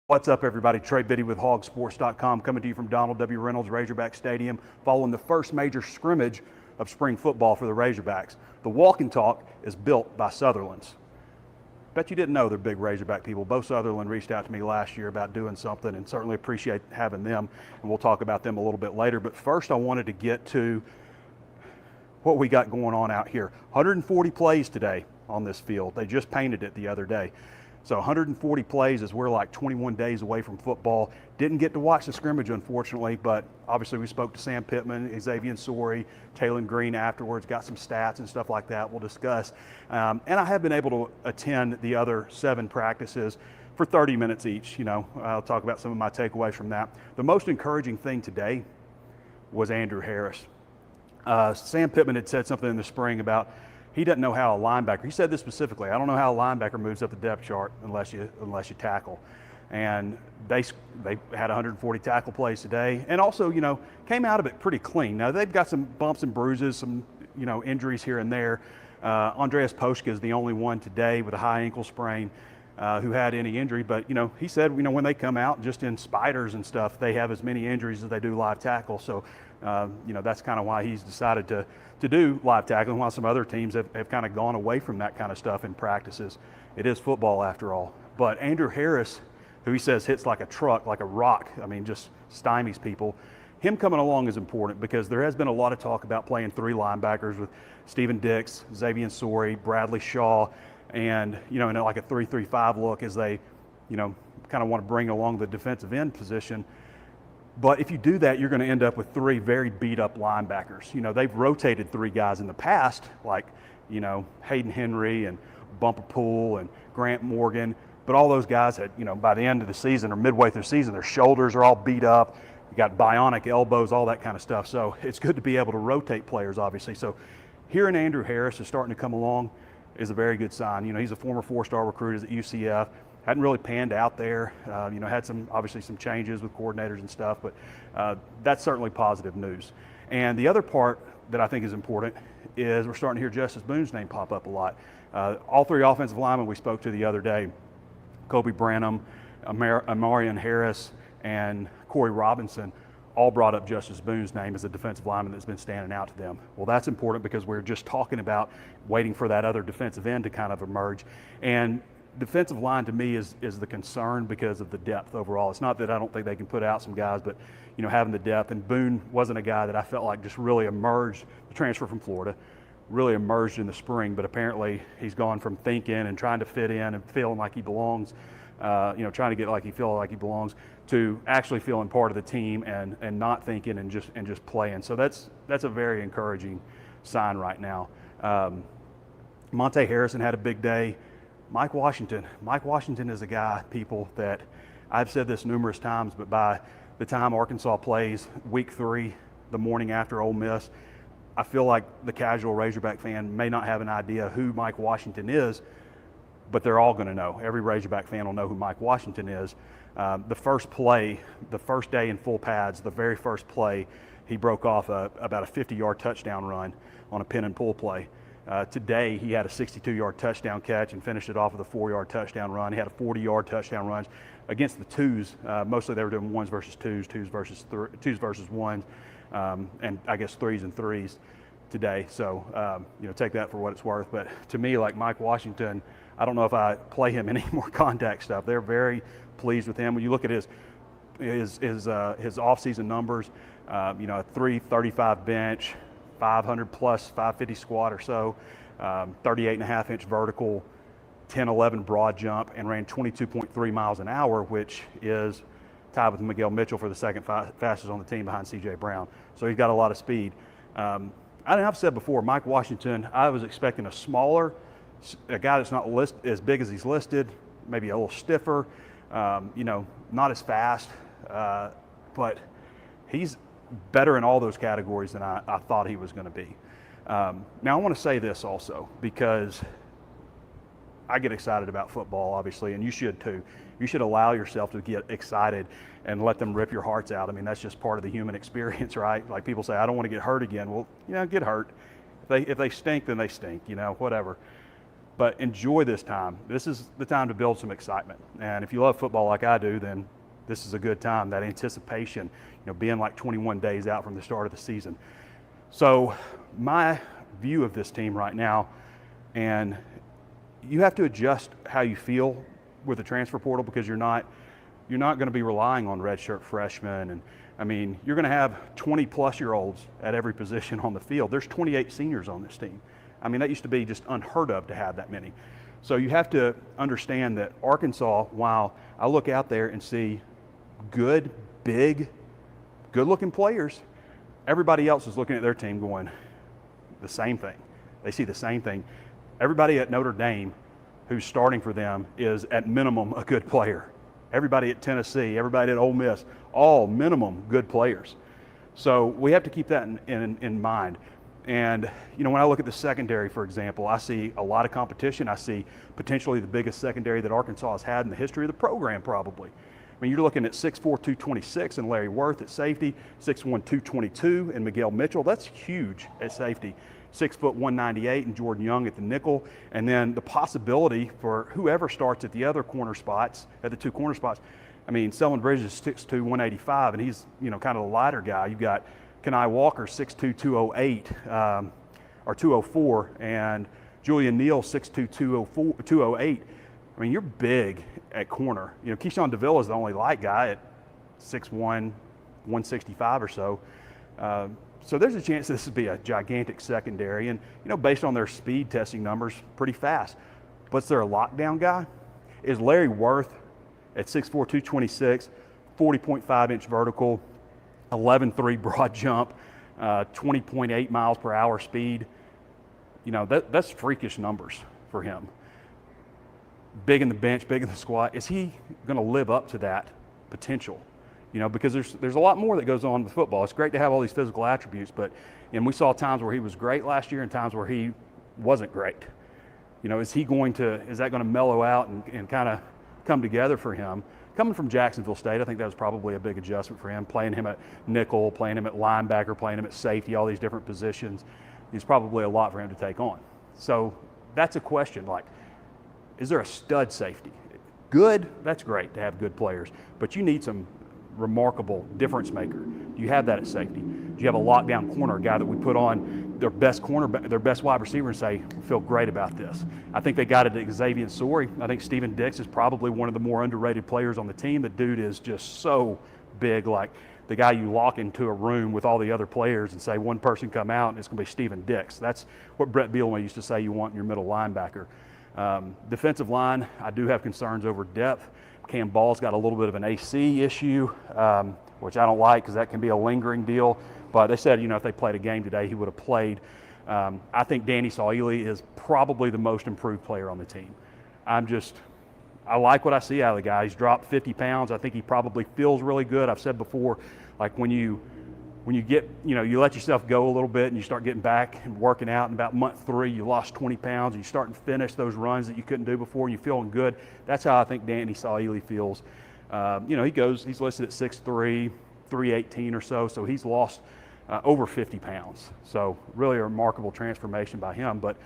What's up, everybody? Trey Biddy with HawgSports.com coming to you from Donald W. Reynolds Razorback Stadium following the first major scrimmage of spring football for the Razorbacks. The walk and talk is built by Sutherlands. Bet you didn't know they're big Razorback people. Bo Sutherland reached out to me last year about doing something, and certainly appreciate having them, and we'll talk about them a little bit later. But first I wanted to get to what we got going on out here. 140 plays today on this field. They just painted it the other day. So 140 plays as we're like 21 days away from football. Didn't get to watch the scrimmage, unfortunately, but obviously we spoke to Sam Pittman, Xavier Sori, Taylor Green afterwards, got some stats and stuff like that we'll discuss. And I have been able to attend the other 7 practices for 30 minutes each. I'll talk about some of my takeaways from that. The most encouraging thing today was Andrew Harris. Sam Pittman had said something in the spring about he doesn't know how a linebacker, he said this specifically, I don't know how a linebacker moves up the depth chart unless you tackle. And they had 140 tackle plays today, and also, came out of it pretty clean. Now they've got some bumps and bruises, some, injuries here and there. Andreas Poschka is the only one today with a high ankle sprain who had any injury, but he said, when they come out just in spiders and stuff, they have as many injuries as they do live tackle. So, that's kind of why he's decided to do live tackling, while some other teams have kind of gone away from that kind of stuff in practices. It is football after all. But Andrew Harris, who he says hits like a truck, like a rock, just stymies people, him coming along is important because there has been a lot of talk about playing 3 linebackers with Steven Dix, Xavier Sori, Bradley Shaw, and, in like a 3-3-5 look as they, kind of want to bring along the defensive end position. But if you do that, you're going to end up with 3 very beat-up linebackers. They've rotated 3 guys in the past, like, Hayden Henry and Bumper Poole and Grant Morgan. But all those guys had, by the end of the season or midway through the season, their shoulders are all beat up. You got bionic elbows, all that kind of stuff. So it's good to be able to rotate players, obviously. So hearing Andrew Harris is starting to come along is a very good sign. He's a former 4-star recruit at UCF. Hadn't really panned out there, had some changes with coordinators and stuff, but that's certainly positive news. And the other part that I think is important is we're starting to hear Justice Boone's name pop up a lot. All 3 offensive linemen we spoke to the other day, Kobe Branham, Amarian Harris, and Corey Robinson, all brought up Justice Boone's name as a defensive lineman that's been standing out to them. Well, that's important because we're just talking about waiting for that other defensive end to kind of emerge. And defensive line to me is the concern because of the depth overall. It's not that I don't think they can put out some guys, but having the depth. And Boone wasn't a guy that I felt like just really emerged, the transfer from Florida, really emerged in the spring, but apparently he's gone from thinking and trying to fit in and feeling like he belongs, trying to get like he feels like he belongs, to actually feeling part of the team and not thinking and just playing. So that's a very encouraging sign right now. Monte Harrison had a big day. Mike Washington is a guy, people, that I've said this numerous times, but by the time Arkansas plays week 3, the morning after Ole Miss, I feel like the casual Razorback fan may not have an idea who Mike Washington is, but they're all going to know. Every Razorback fan will know who Mike Washington is. The first play, the first day in full pads, the very first play, he broke off about a 50-yard touchdown run on a pin and pull play. Today, he had a 62-yard touchdown catch and finished it off with a 4-yard touchdown run. He had a 40-yard touchdown run against the twos. Mostly they were doing 1s versus 2s, 2s versus 1s, and I guess 3s and 3s today. So, take that for what it's worth. But to me, like Mike Washington, I don't know if I play him any more contact stuff. They're very pleased with him. When you look at his offseason numbers, a 335 bench, 500 plus 550 squat or so, 38.5-inch vertical, 10-11 broad jump, and ran 22.3 miles an hour, which is tied with Miguel Mitchell for the second fastest on the team behind C.J. Brown. So he's got a lot of speed. I've said before, Mike Washington, I was expecting a guy that's not as big as he's listed, maybe a little stiffer, not as fast, but he's better in all those categories than I thought he was going to be. Now, I want to say this also, because I get excited about football, obviously, and you should too. You should allow yourself to get excited and let them rip your hearts out. I mean, that's just part of the human experience, right? Like people say, I don't want to get hurt again. Well, get hurt. If they stink, then they stink, whatever. but enjoy this time. This is the time to build some excitement. And if you love football like I do, then this is a good time, that anticipation, being like 21 days out from the start of the season. So my view of this team right now, and you have to adjust how you feel with the transfer portal, because you're not going to be relying on redshirt freshmen. And I mean, you're going to have 20-plus-year-olds at every position on the field. There's 28 seniors on this team. I mean, that used to be just unheard of to have that many. So you have to understand that Arkansas, while I look out there and see good, big, good-looking players, everybody else is looking at their team going the same thing. They see the same thing. Everybody at Notre Dame who's starting for them is at minimum a good player. Everybody at Tennessee, everybody at Ole Miss, all minimum good players. So we have to keep that in mind. And, when I look at the secondary, for example, I see a lot of competition. I see potentially the biggest secondary that Arkansas has had in the history of the program, probably. I mean, you're looking at 6'4", 226 and Larry Worth at safety, 6'1", 222 and Miguel Mitchell. That's huge at safety. 6 foot 198 and Jordan Young at the nickel. And then the possibility for whoever starts at the other corner spots, at the two corner spots. I mean, Selwyn Bridges is 6'2", 185, and he's, kind of the lighter guy. You've got Kenai Walker, 6'2", 208, or 204, and Julian Neal, 6'2", 208. I mean, you're big at corner. Keyshawn DeVille is the only light guy at 6'1", 165 or so. So there's a chance this would be a gigantic secondary, and based on their speed testing numbers, pretty fast. But is there a lockdown guy? Is Larry Worth at 6'4", 226, 40.5-inch vertical, 11.3 broad jump, 20.8 miles per hour speed? That's freakish numbers for him. Big in the bench, big in the squat. Is he going to live up to that potential? Because there's a lot more that goes on with football. It's great to have all these physical attributes, and we saw times where he was great last year and times where he wasn't great. Is that going to mellow out and kind of come together for him? Coming from Jacksonville State, I think that was probably a big adjustment for him, playing him at nickel, playing him at linebacker, playing him at safety, all these different positions. It's probably a lot for him to take on. So that's a question, is there a stud safety? Good, that's great to have good players, but you need some remarkable difference maker. Do you have that at safety? Do you have a lockdown corner, a guy that we put on their best cornerback, their best wide receiver, and say, feel great about this? I think they got it at Xavier Sori. I think Steven Dix is probably one of the more underrated players on the team. The dude is just so big, like the guy you lock into a room with all the other players and say one person come out and it's going to be Steven Dix. That's what Brett Bielema used to say you want in your middle linebacker. Defensive line, I do have concerns over depth. Cam Ball's got a little bit of an AC issue, which I don't like because that can be a lingering deal. But they said, if they played a game today, he would have played. I think Danny Saili is probably the most improved player on the team. I like what I see out of the guy. He's dropped 50 pounds. I think he probably feels really good. I've said before, like when you get, you let yourself go a little bit and you start getting back and working out, in about month 3, you lost 20 pounds and you start to finish those runs that you couldn't do before and you're feeling good. That's how I think Danny Saili feels. He's listed at 6'3", 318 or so he's lost over 50 pounds. So really a remarkable transformation by him. But,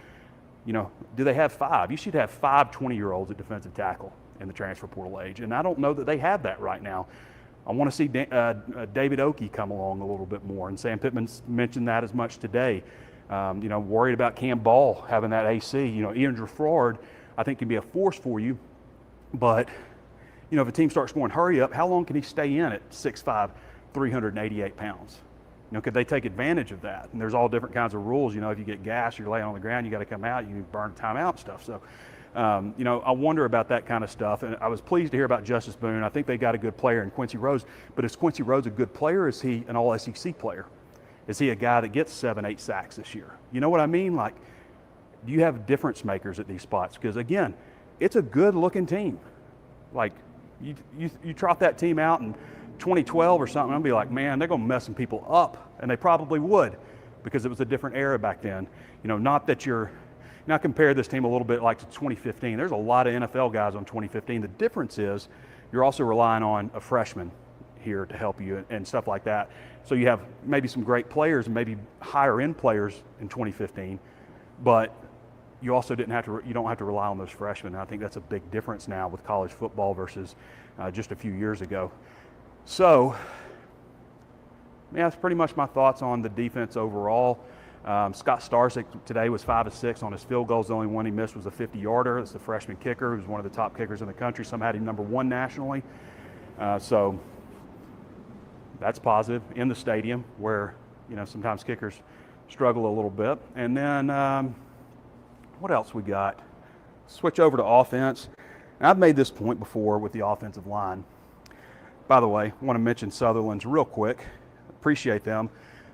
do they have 5? You should have 5 20-year-olds at defensive tackle in the transfer portal age, and I don't know that they have that right now. I want to see David Oakey come along a little bit more, and Sam Pittman's mentioned that as much today. Worried about Cam Ball having that AC. Ian Gerford, I think, can be a force for you, but if a team starts going hurry up, how long can he stay in at 6'5", 388 pounds? Could they take advantage of that? And there's all different kinds of rules. If you get gas, you're laying on the ground, you got to come out, you can burn timeout and stuff. So, I wonder about that kind of stuff. And I was pleased to hear about Justice Boone. I think they got a good player in Quincy Rhodes. But is Quincy Rhodes a good player? Is he an all-SEC player? Is he a guy that gets 7-8 sacks this year? You know what I mean? Like, do you have difference makers at these spots? Because, again, it's a good-looking team. Like, you trot that team out in 2012 or something, I'll be like, man, they're going to mess some people up. And they probably would, because it was a different era back then. Not that not compare this team a little bit like to 2015. There's a lot of NFL guys on 2015. The difference is you're also relying on a freshman here to help you and stuff like that. So you have maybe some great players and maybe higher end players in 2015, but you also don't have to rely on those freshmen. I think that's a big difference now with college football versus just a few years ago. So, yeah, that's pretty much my thoughts on the defense overall. Scott Starsick today was 5 of 6 on his field goals. The only one he missed was a 50-yarder. It's the freshman kicker who's one of the top kickers in the country. Some had him number 1 nationally. So that's positive in the stadium where, sometimes kickers struggle a little bit. And then what else we got? Switch over to offense. And I've made this point before with the offensive line. By the way, I want to mention Sutherlands real quick. Appreciate them.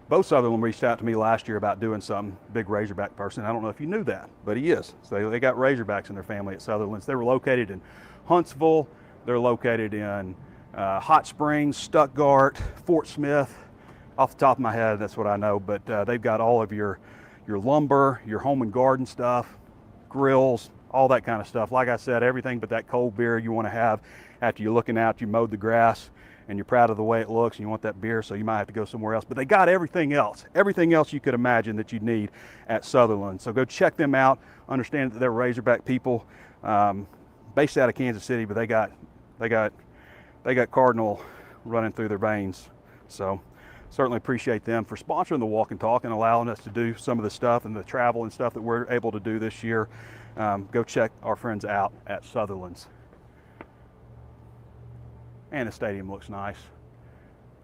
Bo Sutherland reached out to me last year about doing some big Razorback person. I don't know if you knew that, but he is. So they got Razorbacks in their family at Sutherlands. They were located in Huntsville. They're located in Hot Springs, Stuttgart, Fort Smith. Off the top of my head, that's what I know. But they've got all of your lumber, your home and garden stuff, grills, all that kind of stuff. Like I said, everything but that cold beer you want to have after you're looking out, you mowed the grass, and you're proud of the way it looks and you want that beer, so you might have to go somewhere else. But they got everything else you could imagine that you'd need at Sutherland. So go check them out. Understand that they're Razorback people, based out of Kansas City, but they got Cardinal running through their veins. So certainly appreciate them for sponsoring the Walk and Talk and allowing us to do some of the stuff and the travel and stuff that we're able to do this year. Go check our friends out at Sutherland's. And the stadium looks nice.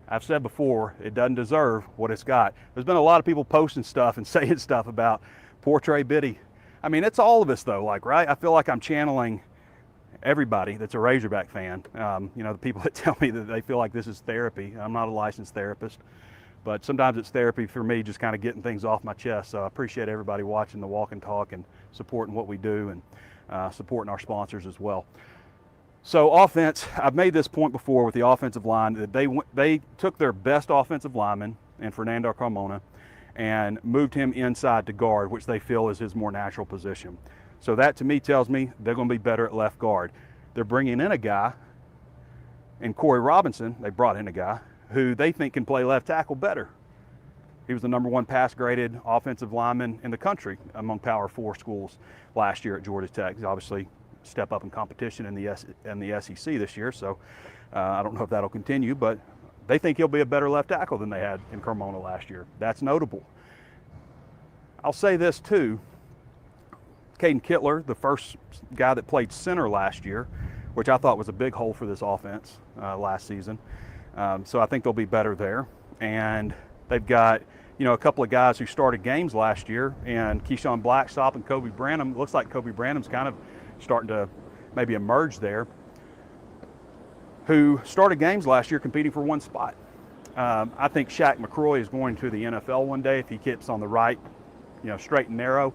I've said before, it doesn't deserve what it's got. There's been a lot of people posting stuff and saying stuff about poor Trey Biddy. I mean, it's all of us though, right? I feel like I'm channeling everybody that's a Razorback fan. The people that tell me that they feel like this is therapy. I'm not a licensed therapist, but sometimes it's therapy for me, just kind of getting things off my chest. So I appreciate everybody watching the Walk and Talk and supporting what we do and supporting our sponsors as well. So offense, I've made this point before with the offensive line that they took their best offensive lineman in Fernando Carmona and moved him inside to guard, which they feel is his more natural position. So that to me tells me they're going to be better at left guard. They're bringing in a guy, in Corey Robinson, they brought in a guy who they think can play left tackle better. He was the number 1 pass graded offensive lineman in the country among Power 4 schools last year at Georgia Tech. He's obviously step up in competition in the SEC this year, so I don't know if that'll continue, but they think he'll be a better left tackle than they had in Carmona last year. That's notable. I'll say this too, Caden Kittler, the first guy that played center last year, which I thought was a big hole for this offense last season, so I think they'll be better there. And they've got a couple of guys who started games last year, and Keyshawn Blackstop and Kobe Branham. It looks like Kobe Branham's kind of starting to maybe emerge there, who started games last year competing for one spot. I think Shaq McCroy is going to the NFL one day if he keeps on the right, straight and narrow.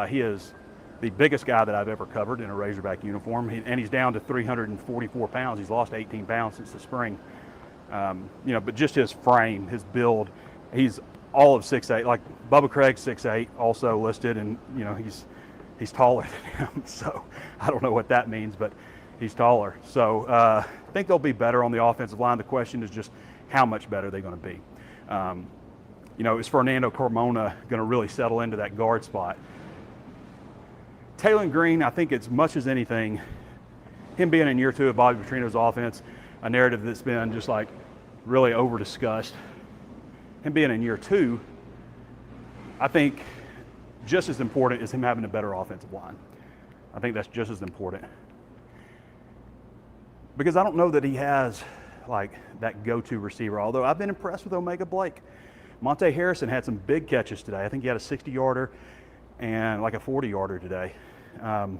He is the biggest guy that I've ever covered in a Razorback uniform, and he's down to 344 pounds. He's lost 18 pounds since the spring. But just his frame, his build, he's all of 6'8", like Bubba Craig's 6'8", also listed, and he's taller than him, so I don't know what that means, but he's taller. So I think they'll be better on the offensive line. The question is just how much better they're going to be. Is Fernando Carmona going to really settle into that guard spot? Taylor Green, I think as much as anything, him being in year 2 of Bobby Petrino's offense, a narrative that's been just like really over-discussed, him being in year 2, I think just as important is him having a better offensive line. I think that's just as important. Because I don't know that he has like that go-to receiver, although I've been impressed with Omega Blake. Monte Harrison had some big catches today. I think he had a 60-yarder and like a 40-yarder today. And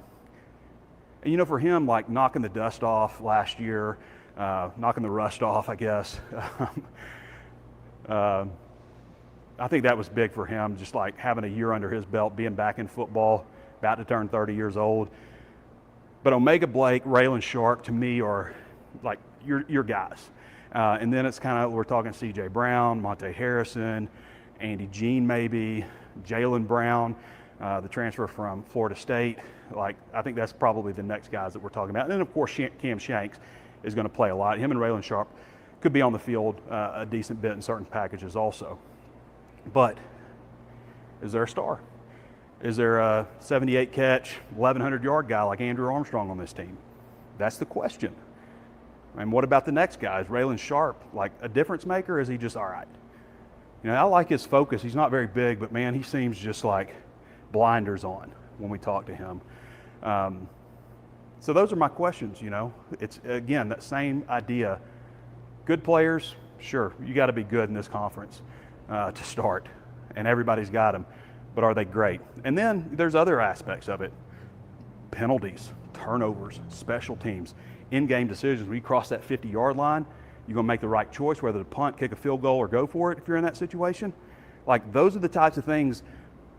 for him, like knocking the dust off last year, knocking the rust off, I guess, I think that was big for him, just like having a year under his belt, being back in football, about to turn 30 years old. But Omega Blake, Raylan Sharp, to me, are like your guys. And then it's kind of, we're talking C.J. Brown, Monte Harrison, Andy Jean maybe, Jalen Brown, the transfer from Florida State. Like, I think that's probably the next guys that we're talking about. And then, of course, Cam Shanks is going to play a lot. Him and Raylan Sharp could be on the field a decent bit in certain packages also. But is there a star? Is there a 78 catch, 1,100 yard guy like Andrew Armstrong on this team? That's the question. And what about the next guy? Is Raylan Sharp like a difference maker? Or is he just all right? You know, I like his focus. He's not very big, but man, he seems just like blinders on when we talk to him. So those are my questions, you know. It's, again, that same idea. Good players, sure, you got to be good in this conference to start, and everybody's got them, but are they great? And then there's other aspects of it. Penalties, turnovers, special teams, in-game decisions. When you cross that 50-yard line, you're going to make the right choice, whether to punt, kick a field goal, or go for it if you're in that situation. Like, those are the types of things,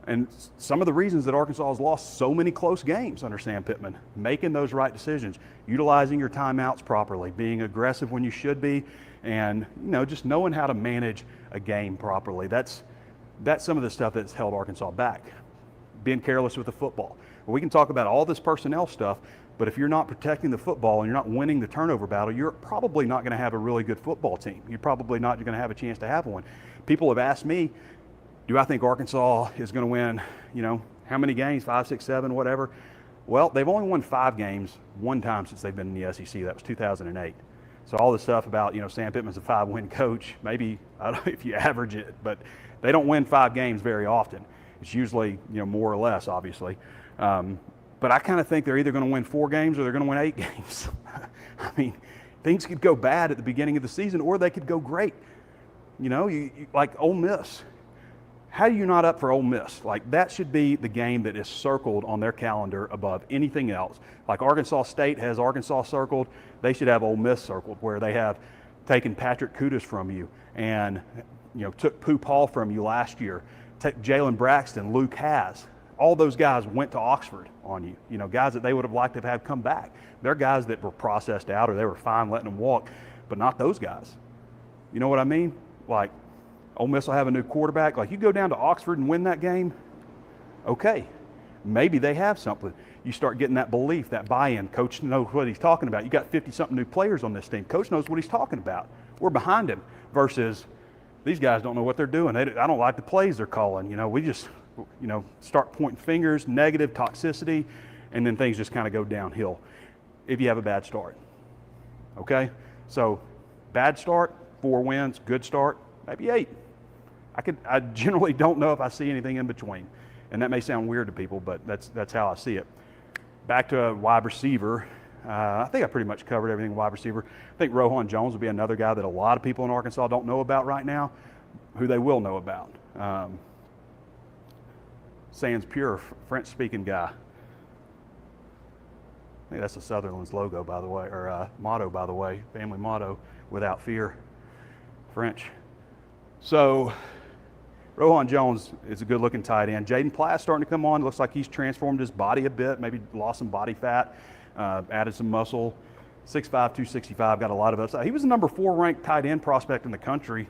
and some of the reasons that Arkansas has lost so many close games under Sam Pittman. Making those right decisions, utilizing your timeouts properly, being aggressive when you should be, and, you know, just knowing how to manage a game properly. That's some of the stuff that's held Arkansas back. Being careless with the football. Well, we can talk about all this personnel stuff, but if you're not protecting the football and you're not winning the turnover battle, you're probably not going to have a really good football team. You're probably not going to have a chance to have one. People have asked me, do I think Arkansas is going to win, you know, how many games, 5, 6, 7, whatever? Well, they've only won 5 games one time since they've been in the SEC. That was 2008. So all this stuff about, you know, Sam Pittman's a 5-win coach, maybe, I don't know if you average it, but they don't win 5 games very often. It's usually, you know, more or less, obviously. But I kind of think they're either going to win 4 games or they're going to win 8 games. I mean, things could go bad at the beginning of the season, or they could go great. You know, you like Ole Miss. How are you not up for Ole Miss? Like, that should be the game that is circled on their calendar above anything else. Like Arkansas State has Arkansas circled, they should have Ole Miss circled, where they have taken Patrick Kutas from you and, you know, took Pooh Paul from you last year, took Jalen Braxton, Luke Haas. All those guys went to Oxford on you. You know, guys that they would have liked to have come back. They're guys that were processed out, or they were fine letting them walk, but not those guys. You know what I mean? Like, Ole Miss will have a new quarterback. Like, you go down to Oxford and win that game, okay, maybe they have something. You start getting that belief, that buy-in. Coach knows what he's talking about. You got 50-something new players on this team. Coach knows what he's talking about. We're behind him versus these guys don't know what they're doing. I don't like the plays they're calling. You know, we just, you know, start pointing fingers, negative toxicity, and then things just kind of go downhill if you have a bad start. Okay? So, bad start, 4 wins, good start, maybe 8. I generally don't know if I see anything in between. And that may sound weird to people, but that's how I see it. Back to a wide receiver. I think I pretty much covered everything wide receiver. I think Rohan Jones will be another guy that a lot of people in Arkansas don't know about right now, who they will know about. Sans Pure, French-speaking guy. I think that's the Sutherlands logo, by the way, or motto, by the way, family motto, without fear, French. So Rohan Jones is a good-looking tight end. Jaden Platt starting to come on. Looks like he's transformed his body a bit, maybe lost some body fat, added some muscle. 6'5", 265, got a lot of upside. He was the number 4 ranked tight end prospect in the country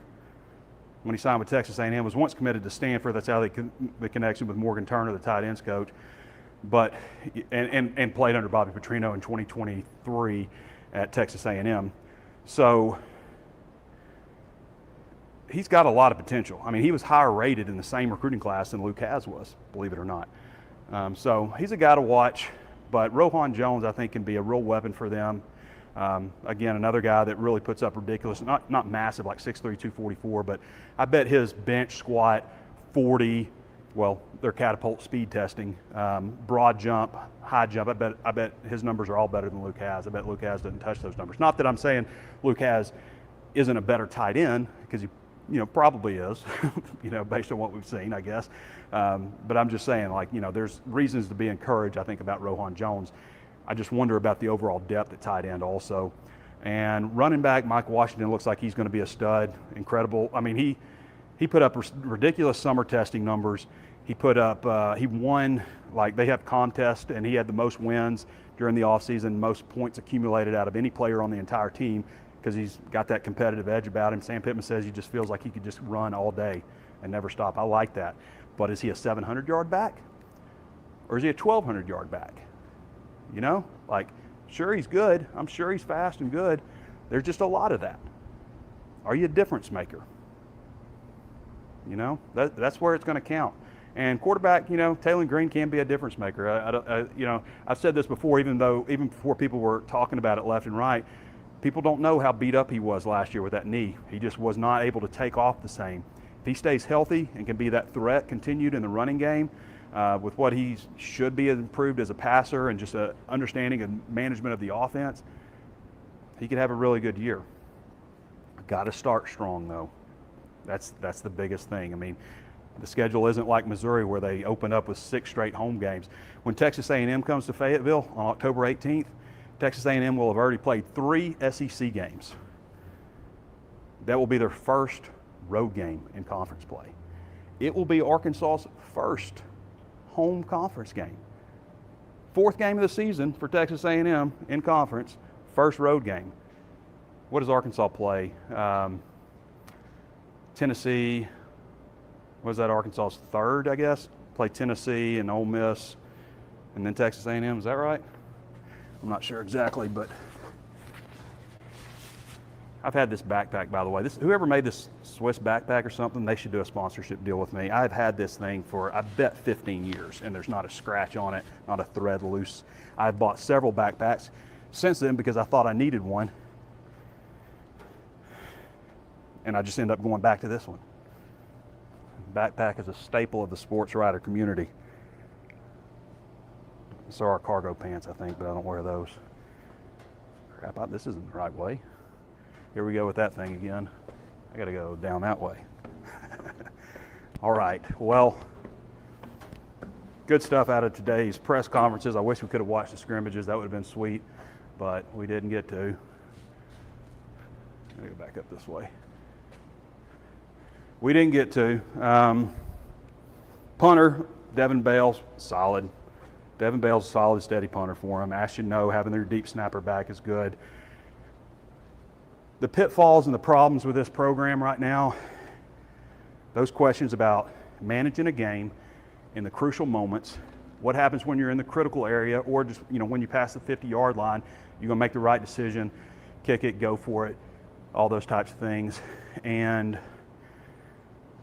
when he signed with Texas A&M. Was once committed to Stanford. That's how the connection with Morgan Turner, the tight ends coach. But and played under Bobby Petrino in 2023 at Texas A&M. So he's got a lot of potential. I mean, he was higher rated in the same recruiting class than Luke Haas was, believe it or not. So he's a guy to watch. But Rohan Jones, I think, can be a real weapon for them. Again, another guy that really puts up ridiculous, not massive like 6'3", 244, but I bet his bench squat 40, well, they're catapult speed testing, broad jump, high jump. I bet his numbers are all better than Luke Haas. I bet Luke Haas doesn't touch those numbers. Not that I'm saying Luke Haas isn't a better tight end, because he, you know, probably is, you know, based on what we've seen, I guess. But I'm just saying, like, you know, there's reasons to be encouraged, I think, about Rohan Jones. I just wonder about the overall depth at tight end also. And running back, Mike Washington looks like he's going to be a stud, incredible. I mean, he put up ridiculous summer testing numbers. He put up, he won, like, they have contests, and he had the most wins during the offseason, most points accumulated out of any player on the entire team, because he's got that competitive edge about him. Sam Pittman says he just feels like he could just run all day and never stop. I like that. But is he a 700-yard back? Or is he a 1,200-yard back? You know, like, sure, he's good. I'm sure he's fast and good. There's just a lot of that. Are you a difference maker? You know, that's where it's going to count. And quarterback, Taylor Green can be a difference maker. I've said this before, even before people were talking about it left and right. People don't know how beat up he was last year with that knee. He just was not able to take off the same. If he stays healthy and can be that threat continued in the running game, with what he should be improved as a passer and just an understanding and management of the offense, he could have a really good year. Got to start strong though. That's the biggest thing. I mean, the schedule isn't like Missouri where they open up with 6 straight home games. When Texas A&M comes to Fayetteville on October 18th, Texas A&M will have already played 3 SEC games. That will be their first road game in conference play. It will be Arkansas's first home conference game. 4th game of the season for Texas A&M in conference, first road game. What does Arkansas play? Tennessee, was that Arkansas's 3rd, I guess? Play Tennessee and Ole Miss, and then Texas A&M, is that right? I'm not sure exactly, but I've had this backpack, by the way. Whoever made this Swiss backpack or something, they should do a sponsorship deal with me. I've had this thing for, I bet, 15 years, and there's not a scratch on it, not a thread loose. I've bought several backpacks since then because I thought I needed one, and I just end up going back to this one. Backpack is a staple of the sports rider community. So are cargo pants, I think, but I don't wear those. Crap, this isn't the right way. Here we go with that thing again. I gotta go down that way. All right, well, good stuff out of today's press conferences. I wish we could have watched the scrimmages. That would have been sweet, but we didn't get to. Let me go back up this way. We didn't get to. Punter, Devin Bales, solid. Devin Bales is a solid, steady punter for him. Ashton No, having their deep snapper back is good. The pitfalls and the problems with this program right now, those questions about managing a game in the crucial moments, what happens when you're in the critical area, or just when you pass the 50-yard line, you're going to make the right decision, kick it, go for it, all those types of things. And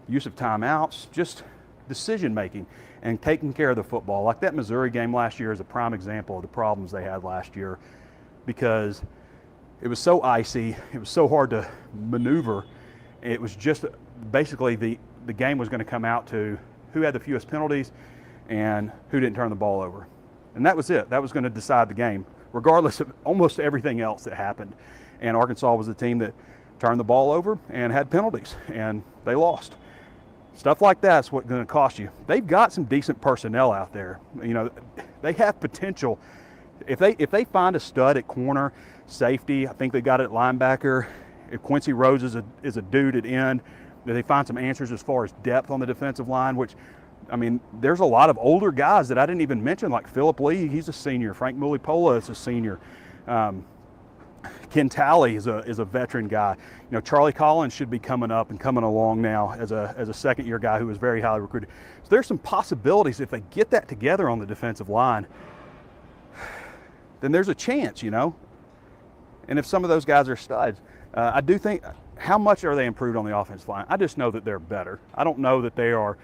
use of timeouts, just decision making and taking care of the football. Like that Missouri game last year is a prime example of the problems they had last year, because it was so icy, it was so hard to maneuver. It was just basically the game was going to come out to who had the fewest penalties and who didn't turn the ball over. And that was it. That was going to decide the game, regardless of almost everything else that happened. And Arkansas was the team that turned the ball over and had penalties, and they lost. Stuff like that's what's going to cost you. They've got some decent personnel out there. They have potential. If they find a stud at corner, safety, I think they got it at linebacker. If Quincy Rose is a dude at end, if they find some answers as far as depth on the defensive line, which, I mean, there's a lot of older guys that I didn't even mention, like Philip Lee, he's a senior. Frank Mulipola is a senior. Ken Talley is a veteran guy. Charlie Collins should be coming up and coming along now as a second-year guy who was very highly recruited. So there's some possibilities if they get that together on the defensive line, then there's a chance, And if some of those guys are studs, I do think, how much are they improved on the offensive line? I just know that they're better. I don't know that they are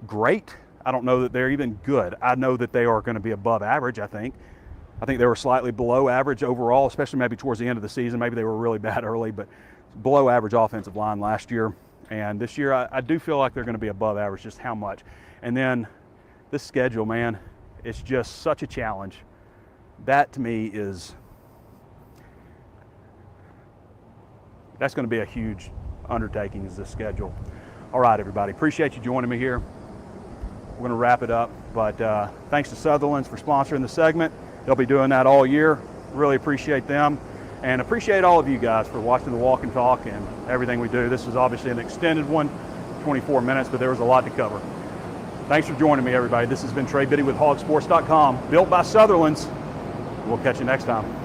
great. I don't know that they're even good. I know that they are going to be above average, I think. I think they were slightly below average overall, especially maybe towards the end of the season. Maybe they were really bad early, but below average offensive line last year. And this year, I do feel like they're going to be above average, just how much. And then this schedule, man, it's just such a challenge. That to me that's going to be a huge undertaking, is this schedule. All right, everybody, appreciate you joining me here. We're going to wrap it up, but thanks to Sutherlands for sponsoring the segment. They'll be doing that all year. Really appreciate them, and appreciate all of you guys for watching the Walk and Talk and everything we do. This is obviously an extended one, 24 minutes, but there was a lot to cover. Thanks for joining me, everybody. This has been Trey Biddy with HawgSports.com, built by Sutherlands. We'll catch you next time.